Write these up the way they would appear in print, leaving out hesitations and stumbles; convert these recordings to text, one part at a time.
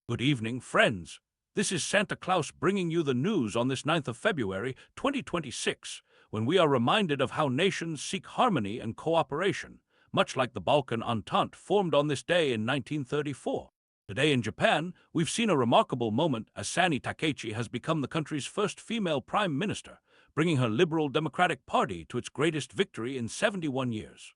Good evening, friends. This is Santa Claus bringing you the news on this 9th of February, 2026, when we are reminded of how nations seek harmony and cooperation, much like the Balkan Entente formed on this day in 1934. Today in Japan, we've seen a remarkable moment as Sanae Takaichi has become the country's first female prime minister, bringing her Liberal Democratic Party to its greatest victory in 71 years.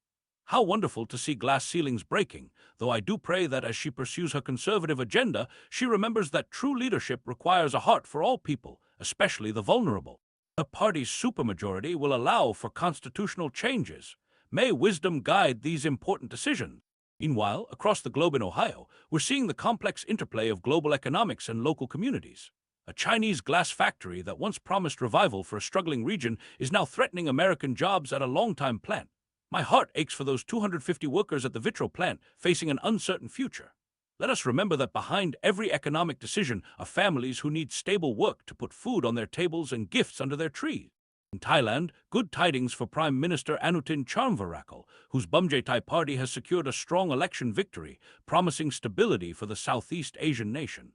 How wonderful to see glass ceilings breaking, though I do pray that as she pursues her conservative agenda, she remembers that true leadership requires a heart for all people, especially the vulnerable. Her party's supermajority will allow for constitutional changes. May wisdom guide these important decisions. Meanwhile, across the globe in Ohio, we're seeing the complex interplay of global economics and local communities. A Chinese glass factory that once promised revival for a struggling region is now threatening American jobs at a longtime plant. My heart aches for those 250 workers at the Vitro plant facing an uncertain future. Let us remember that behind every economic decision are families who need stable work to put food on their tables and gifts under their trees. In Thailand, good tidings for Prime Minister Anutin Charnvirakul, whose Bumjaitai party has secured a strong election victory, promising stability for the Southeast Asian nation.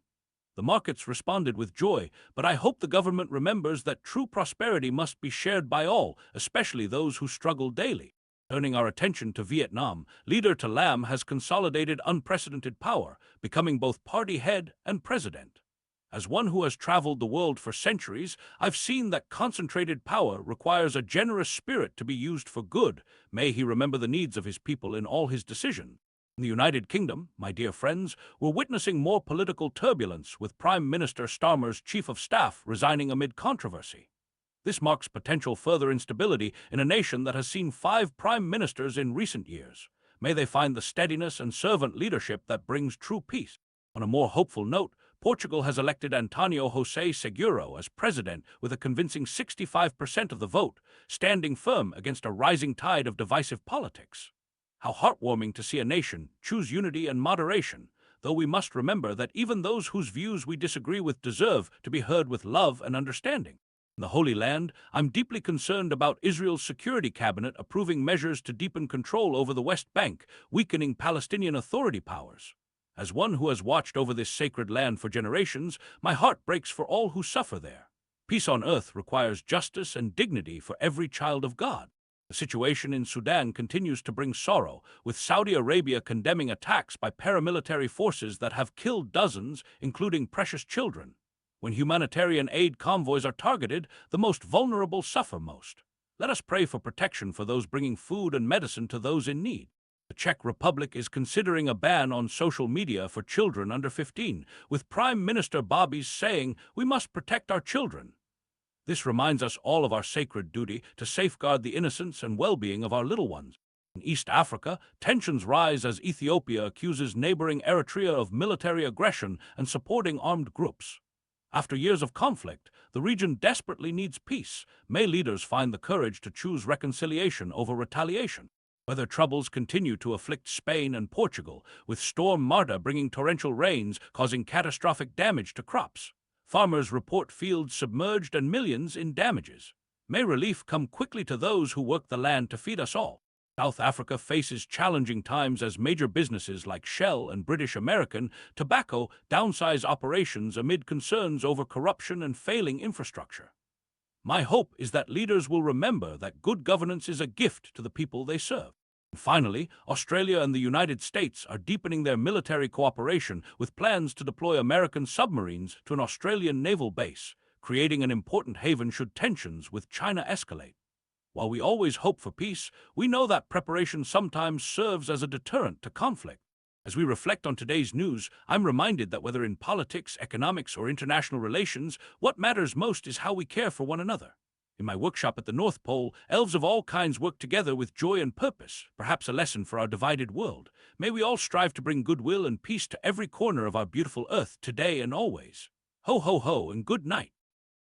The markets responded with joy, but I hope the government remembers that true prosperity must be shared by all, especially those who struggle daily. Turning our attention to Vietnam, leader To Lam has consolidated unprecedented power, becoming both party head and president. As one who has traveled the world for centuries, I've seen that concentrated power requires a generous spirit to be used for good. May he remember the needs of his people in all his decisions. In the United Kingdom, my dear friends, we're witnessing more political turbulence, with Prime Minister Starmer's chief of staff resigning amid controversy. This marks potential further instability in a nation that has seen 5 prime ministers in recent years. May they find the steadiness and servant leadership that brings true peace. On a more hopeful note, Portugal has elected António José Seguro as president with a convincing 65% of the vote, standing firm against a rising tide of divisive politics. How heartwarming to see a nation choose unity and moderation, though we must remember that even those whose views we disagree with deserve to be heard with love and understanding. In the Holy Land, I'm deeply concerned about Israel's security cabinet approving measures to deepen control over the West Bank, weakening Palestinian Authority powers. As one who has watched over this sacred land for generations, my heart breaks for all who suffer there. Peace on earth requires justice and dignity for every child of God. The situation in Sudan continues to bring sorrow, with Saudi Arabia condemning attacks by paramilitary forces that have killed dozens, including precious children. When humanitarian aid convoys are targeted, the most vulnerable suffer most. Let us pray for protection for those bringing food and medicine to those in need. The Czech Republic is considering a ban on social media for children under 15, with Prime Minister Babiš saying, "We must protect our children." This reminds us all of our sacred duty to safeguard the innocence and well-being of our little ones. In East Africa, tensions rise as Ethiopia accuses neighboring Eritrea of military aggression and supporting armed groups. After years of conflict, the region desperately needs peace. May leaders find the courage to choose reconciliation over retaliation. Weather troubles continue to afflict Spain and Portugal, with Storm Marta bringing torrential rains causing catastrophic damage to crops. Farmers report fields submerged and millions in damages. May relief come quickly to those who work the land to feed us all. South Africa faces challenging times as major businesses like Shell and British American Tobacco downsize operations amid concerns over corruption and failing infrastructure. My hope is that leaders will remember that good governance is a gift to the people they serve. And finally, Australia and the United States are deepening their military cooperation with plans to deploy American submarines to an Australian naval base, creating an important haven should tensions with China escalate. While we always hope for peace, we know that preparation sometimes serves as a deterrent to conflict. As we reflect on today's news, I'm reminded that whether in politics, economics, or international relations, what matters most is how we care for one another. In my workshop at the North Pole, elves of all kinds work together with joy and purpose, perhaps a lesson for our divided world. May we all strive to bring goodwill and peace to every corner of our beautiful earth today and always. Ho ho ho and good night.